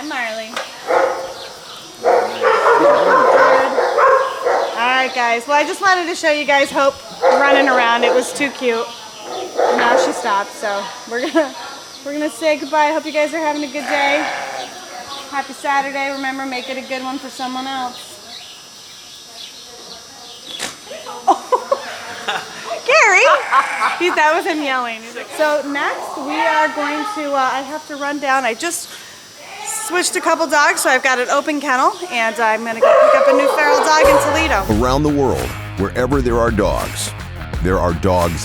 Hi, Marley. Alright guys, well I just wanted to show you guys Hope running around. It was too cute. And now she stopped, so we're gonna say goodbye. Hope you guys are having a good day. Happy Saturday. Remember, make it a good one for someone else. Gary! That was him yelling. So next we are going to, I have to run down. I just switched a couple dogs, so I've got an open kennel, and I'm going to go pick up a new feral dog in Toledo. Around the world, wherever there are dogs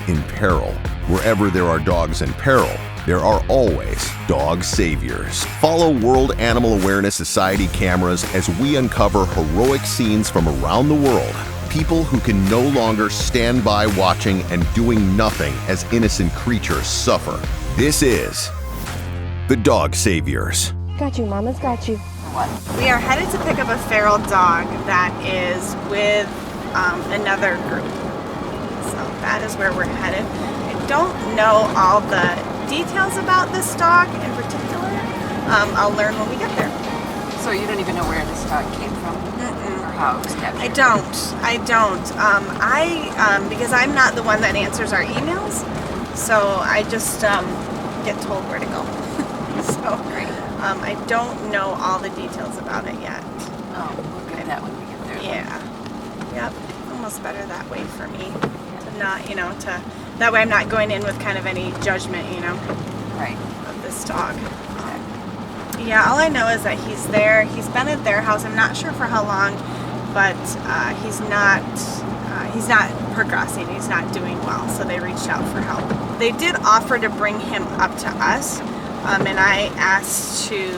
in peril. Wherever there are dogs in peril, there are always dog saviors. Follow World Animal Awareness Society cameras as we uncover heroic scenes from around the world. People who can no longer stand by watching and doing nothing as innocent creatures suffer. This is the Dog Saviors. Got you, Mama's got you. We are headed to pick up a feral dog that is with another group. So that is where we're headed. I don't know all the details about this dog in particular. I'll learn when we get there. So you don't even know where this dog came from? Or how it was captured? I don't. Because I'm not the one that answers our emails, so I just get told where to go. So Great. I don't know all the details about it yet. Oh, we'll get that when we get there. Yeah. Yep. Almost better that way for me. To not, that way I'm not going in with kind of any judgment, Right. of this dog. Yeah, all I know is that he's there. He's been at their house. I'm not sure for how long, but he's not progressing. He's not doing well, so they reached out for help. They did offer to bring him up to us, and I asked to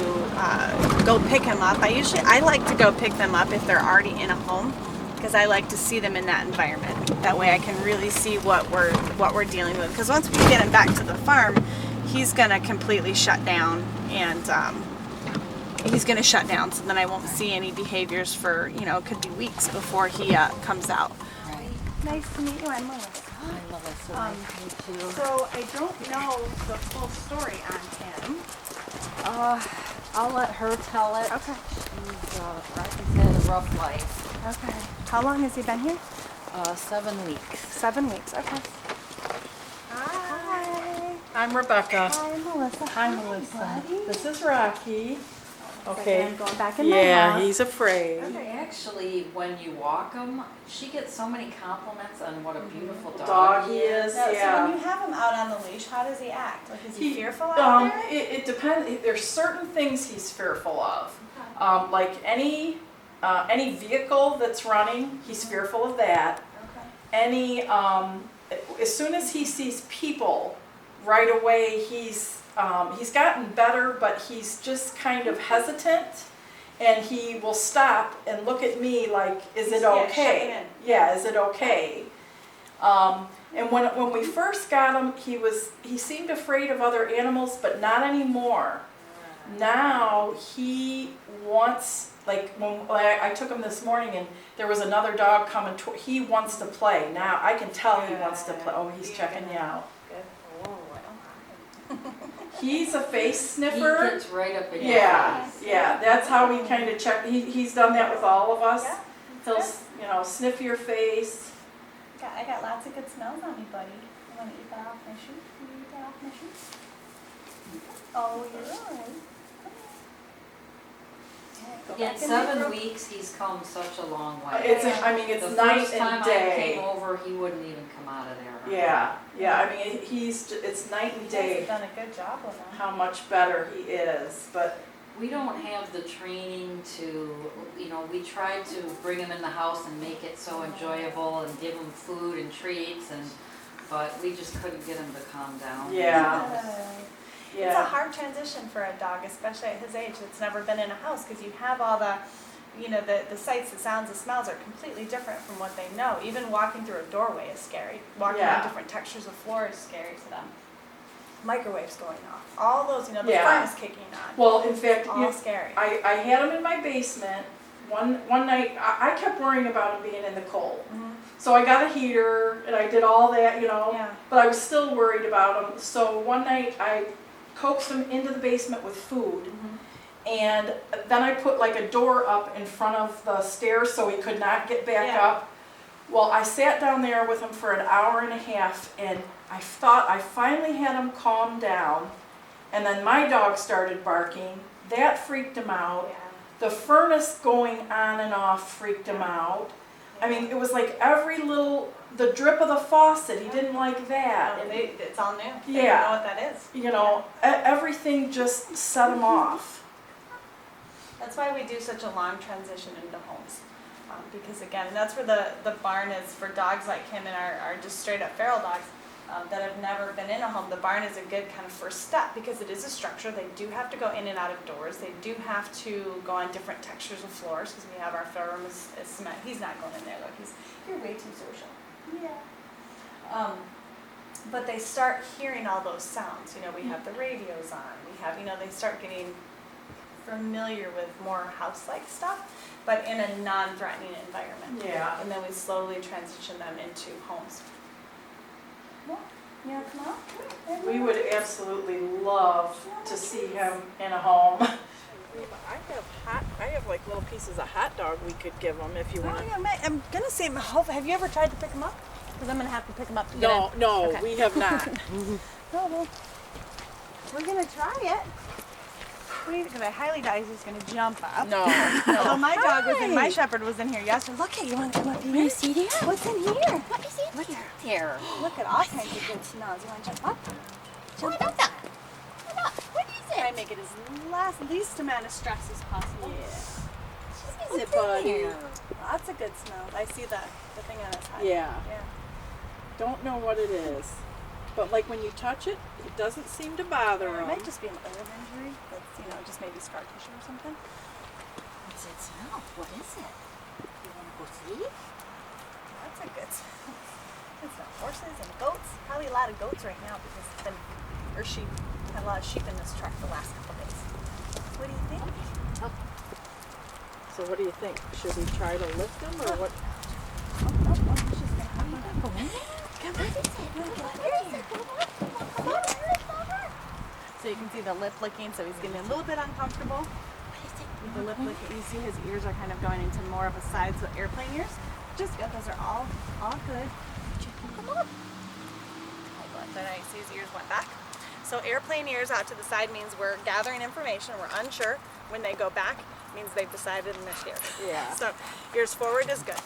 go pick him up. I like to go pick them up if they're already in a home, because I like to see them in that environment. That way I can really see what we're dealing with. Because once we get him back to the farm, he's gonna completely shut down, and he's gonna shut down. So then I won't see any behaviors for it could be weeks before he comes out. Right. Nice to meet you. I'm Melissa. I love it so much. Me too. So I don't know the full story on him. I'll let her tell it. Okay. She's had a rough life. Okay. How long has he been here? 7 weeks. 7 weeks. Okay. Hi. I'm Rebecca. Hi, Melissa. Hi, Melissa. This is Rocky. Okay. I'm going back in my Yeah, house. he's afraid. Actually, when you walk him, she gets so many compliments on what a beautiful Dog he is, So yeah. when you have him out on the leash, how does he act? Like, is he fearful out there? It depends. There's certain things he's fearful of. Like any vehicle that's running, he's fearful of that. Okay. As soon as he sees people, right away he's gotten better, but he's just kind of hesitant, and he will stop and look at me like, is it okay? Yeah, is it okay? And when we first got him, he seemed afraid of other animals, but not anymore. Now he wants, like when I took him this morning and there was another dog coming, he wants to play. Now I can tell he wants to play. Oh, he's checking you out. He's a face sniffer. He gets right up in your face. Yeah, that's how he kind of check. He's done that with all of us. Yeah. He'll sniff your face. I got lots of good smells on me, buddy. You want to eat that off my shoe? Can you eat that off my shoe? Oh, you're all right. In 7 weeks, he's come such a long way. It's the night first time and I day. came over, he wouldn't even come out of there. Yeah. It's night and day. You've done a good job with him. How much better he is, but We don't have the training to, we tried to bring him in the house and make it so enjoyable and give him food and treats, but we just couldn't get him to calm down. Yeah. It's a hard transition for a dog, especially at his age that's never been in a house, because you have all the, the sights, the sounds, the smells are completely different from what they know. Even walking through a doorway is scary. Walking on different textures of floor is scary to them. Microwaves going off. All those, the furnace kicking on. Well, in fact, all scary. I had him in my basement. One night, I kept worrying about him being in the cold. Mm-hmm. So I got a heater and I did all that, but I was still worried about him. So one night I coaxed him into the basement with food, And then I put like a door up in front of the stairs so he could not get back Yeah. up. Well, I sat down there with him for an hour and a half, and I thought I finally had him calm down. And then my dog started barking. That freaked him out. Yeah. The furnace going on and off freaked him out. I mean, it was like every little, the drip of the faucet, he didn't like that. No, And it's all new. They Yeah. don't know what that is. you know, everything just set him off. That's why we do such a long transition into homes. Because again, that's where the barn is for dogs like him and our just straight up feral dogs that have never been in a home. The barn is a good kind of first step because it is a structure. They do have to go in and out of doors. They do have to go on different textures of floors because we have our floor room is cement. He's not going in there though. You're way too social. Yeah. But they start hearing all those sounds. You know, we have the radios on. We have, you know, they start getting familiar with more house-like stuff, but in a non-threatening environment. Yeah. And then we slowly transition them into homes. Well, you want to come out? We would absolutely love to see him in a home. I have like little pieces of hot dog we could give him if you Oh, yeah, I'm going to say, have you ever tried to pick them up? Because I'm going to have to pick them up to get No, in. no, Okay. we have not. No, well, we're going to try it. Because I highly doubt he's just going to jump up. No. Although my dog was in, my Hi. shepherd was in here yesterday. Look at you want to come up here? Let me see there. What's in here? Let me see Look there. at There. Look at all kinds of good smells. You want to jump up? What up? What is Try it? and make it as least amount of stress as possible. What is it, buddy? Lots of good smells. I see the thing on his head. Yeah. Yeah. Don't know what it is. But like when you touch it, it doesn't seem to bother It them. might just be an old injury. That's, you know, just maybe scar tissue or something. What's it smell? What is it? You want to go see? That's a good smell. It's got horses and goats. Probably a lot of goats right now because it's been, or sheep. Had a lot of sheep in this truck the last couple days. What do you think? So what do you think? Should we try to lift them or what? Oh, she's gonna hop on that. Come on. So you can see the lip licking, so he's getting a little bit uncomfortable. With the lip licking, you see his ears are kind of going into more of a side, so airplane ears. Just good, those are all good. Come on. Hold on, then I see his ears went back. So airplane ears out to the side means we're gathering information, we're unsure. When they go back, means they've decided and they're scared. Yeah. So ears forward is good.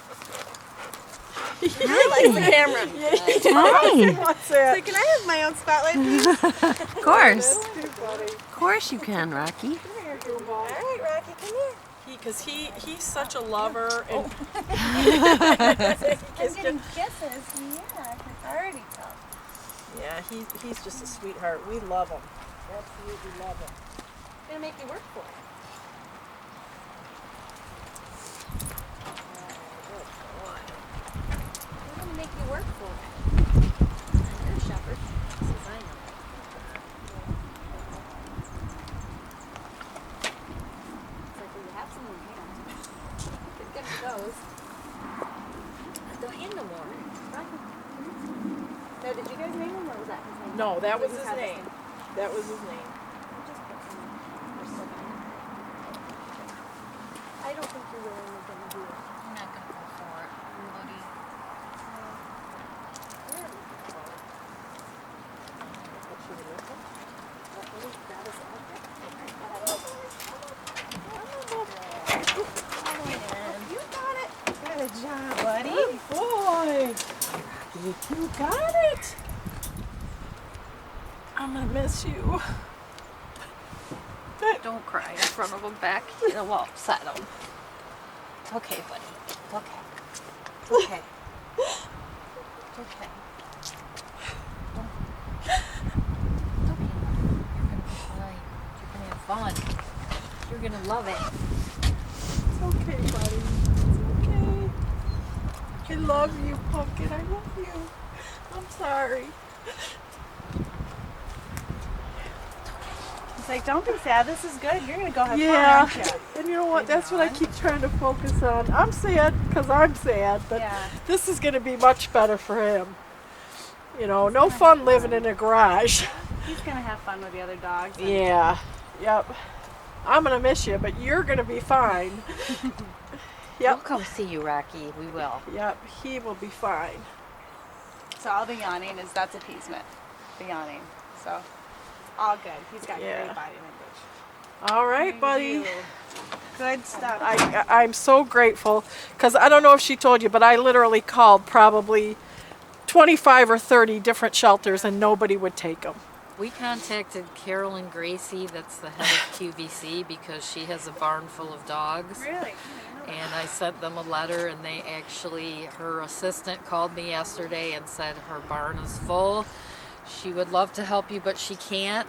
He really likes the camera. Hi. What's So that? can I have my own spotlight, please? Of course. Too funny. Of course you can, Rocky. All right, Rocky, come here. Because he's such a lover. And I'm getting kisses. Yeah, it's already tough. Yeah, he's just a sweetheart. We love him. Absolutely love him. It's gonna make you work for it. We're gonna make you work for it. You're a shepherd. This is I know. It's like when you have someone in hand. Get good for those. Don't hand no more. No, did you guys name him or was that his name? No, that was He his had this name. thing. That was his name. Just put some. We're still gonna. I don't think you're really gonna do it. I'm not going to go for it. Buddy. You got it. Good job, buddy. Good boy. You got it. I'm gonna miss you. Don't cry in front of him back. It'll upset him. It's okay, buddy. It's okay. It's okay. It's okay. Don't be fine. You're gonna have fun. You're gonna love it. It's okay, buddy. It's okay. I love you, Pumpkin. I love you. I'm sorry. It's like, don't be sad. This is good. You're gonna go have Yeah. fun, aren't you? And you know what? That's what I keep trying to focus on. I'm sad because I'm sad, but Yeah. this is going to be much better for him. You know, no fun living in a garage. He's gonna have fun with the other dogs. and Yeah. Yep. I'm gonna miss you, but you're gonna be fine. We'll Yep. come see you, Rocky. We will. Yep. He will be fine. So all the yawning is that's appeasement. The yawning. So all good. He's got Yeah. great body language. All right, buddy. You. Good stuff. I'm so grateful because I don't know if she told you, but I literally called probably 25 or 30 different shelters and nobody would take them. We contacted Carolyn Gracie, that's the head of QVC, because she has a barn full of dogs. Really? And I sent them a letter, and they actually, her assistant called me yesterday and said her barn is full. She would love to help you, but she can't.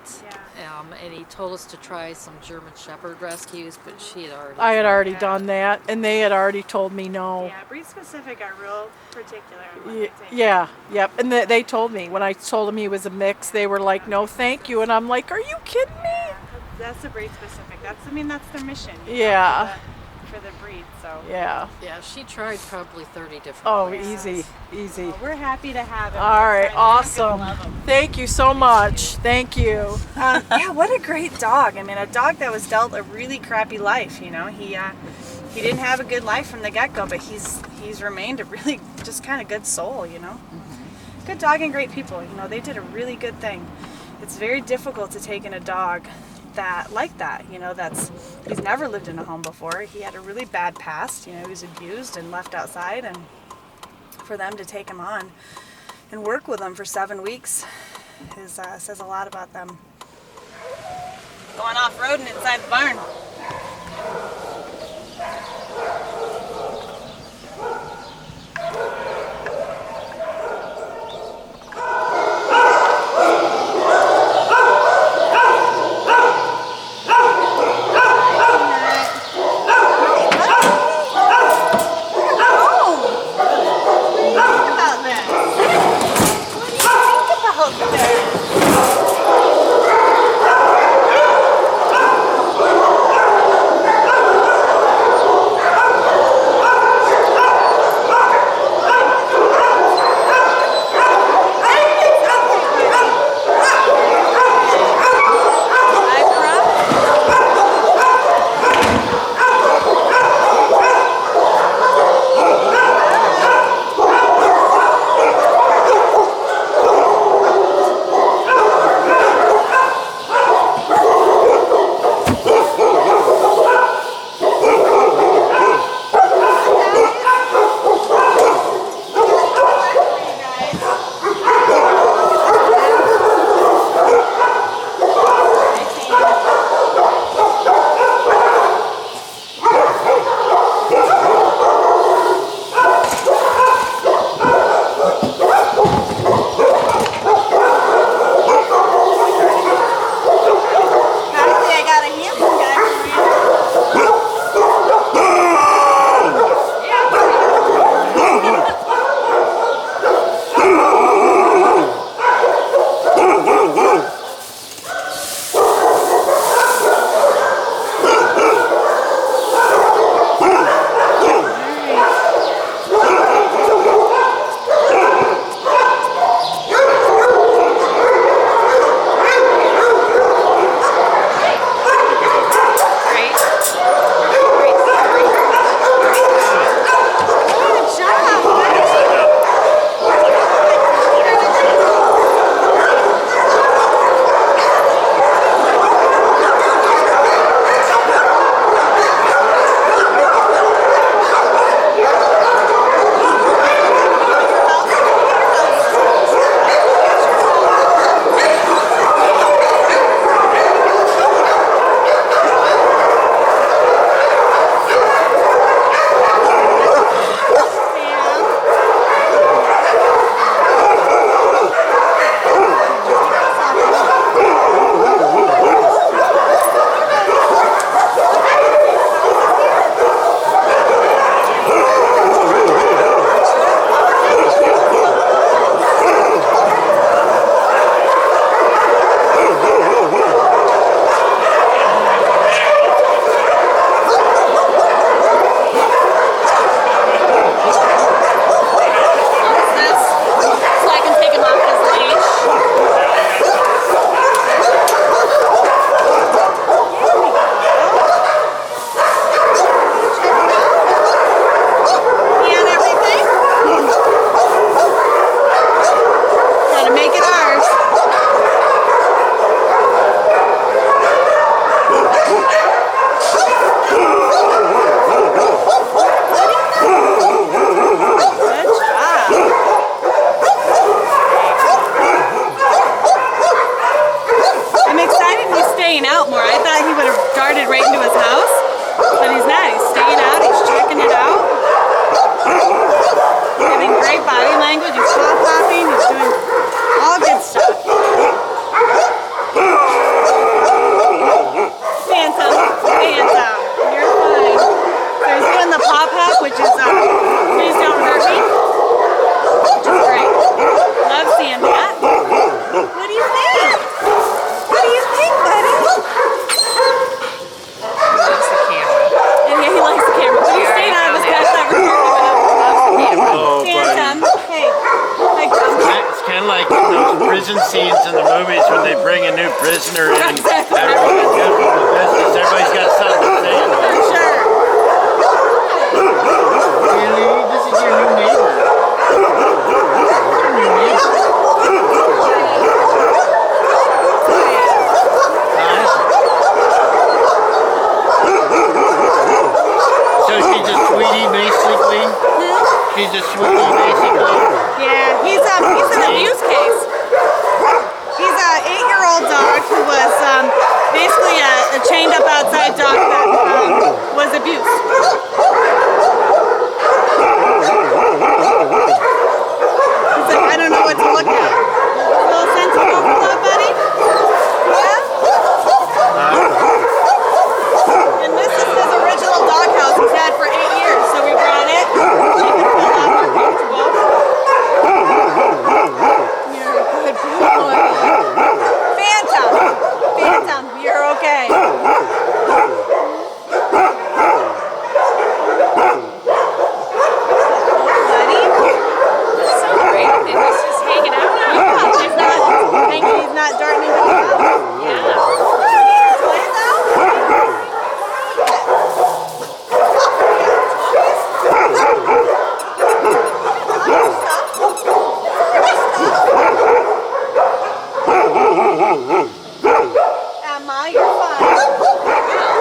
Yeah. And he told us to try some German Shepherd rescues, but she had already. I had tried already that. done that, and they had already told me no. Yeah, breed specific are real particular. on what Y- they take. Yeah, yep. And they told me when I told them he was a mix, they were like, "No, thank you." And I'm like, "Are you kidding me?" That's the breed specific. That's their mission. you know, Yeah. For the breed. So Yeah. Yeah, she tried probably 30 different Oh, places. easy. well, we're happy to have him. All right, We're gonna awesome. love him. Thank you so much. Thank you. Yeah, what a great dog. I mean, a dog that was dealt a really crappy life. You know, he didn't have a good life from the get-go, but he's remained a really just kind of good soul. You know, good dog and great people. You know, they did a really good thing. It's very difficult to take in a dog that, you know, he's never lived in a home before. He had a really bad past. You know, he was abused and left outside, and for them to take him on and work with him for 7 weeks says a lot about them. Going off-roading inside the barn. prison scenes in the movies when they bring a new prisoner in. Everyone's good for the business. Everybody's got something to say. For sure. Really? This is your new neighbor. So she's a sweetie, basically? She's a sweetie, basically? Yeah, he's an abuse case. He's a 8-year-old dog who was basically a chained up outside dog that was abused. He's like, I don't know what to look at. A little sense of overload, buddy? Yeah? And this is his original doghouse he's had for 8 years, so we brought it. You're a good boy. Phantom, you're okay. Buddy? That's so great. It was just hanging out. He's not darting into the house. Emma, you're fine.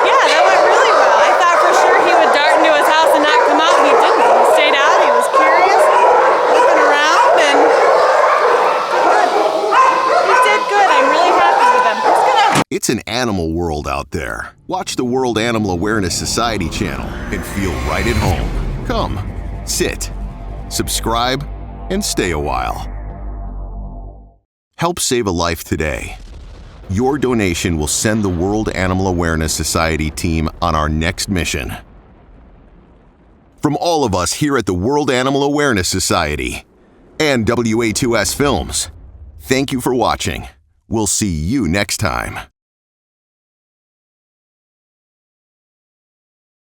Yeah, that went really well. I thought for sure he would dart into his house and not come out, and he didn't. He stayed out, he was curious, looking around, and he did good. I'm really happy with him. It's an animal world out there. Watch the World Animal Awareness Society channel and feel right at home. Come, sit, subscribe, and stay a while. Help save a life today. Your donation will send the World Animal Awareness Society team on our next mission. From all of us here at the World Animal Awareness Society and WA2S Films, thank you for watching. We'll see you next time.